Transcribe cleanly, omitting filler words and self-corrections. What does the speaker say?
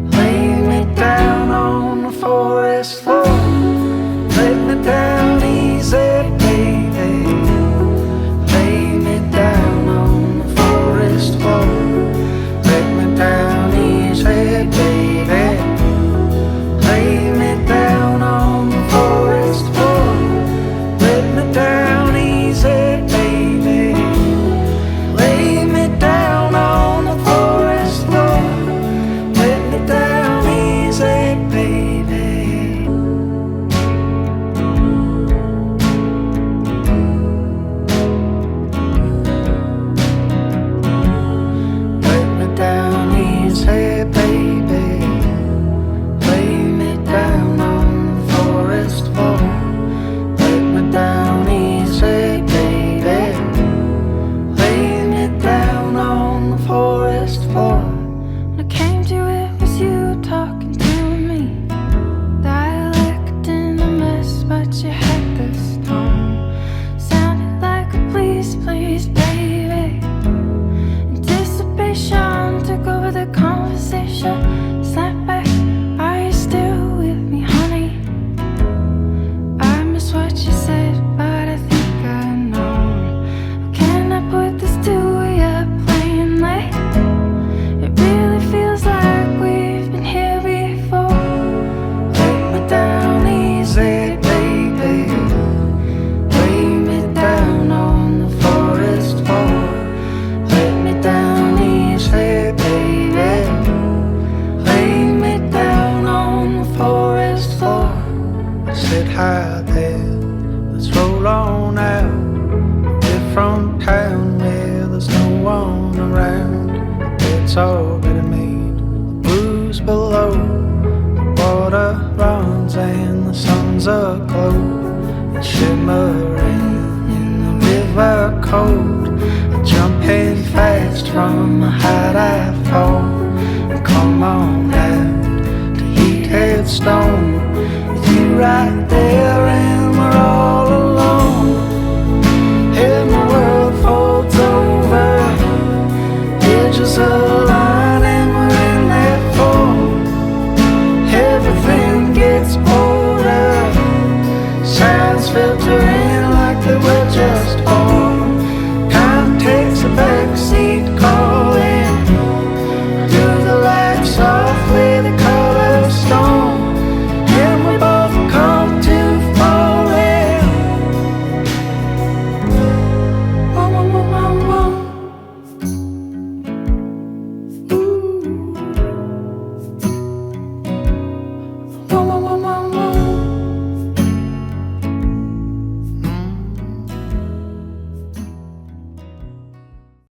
Lay me down on the forest aglow and shimmering in the river cold. Jumping fast from a height I fall. And come on out to Heathead Stone. With you right there and we're all alone. And the world folds over, edges align and we're in that fold. Everything gets older, signs filter in like they were just born. Time takes a backseat calling, through the lights softly they call us stone. And we both come to falling. Whoa, whoa, whoa, whoa, whoa. Ooh. Whoa, whoa, whoa.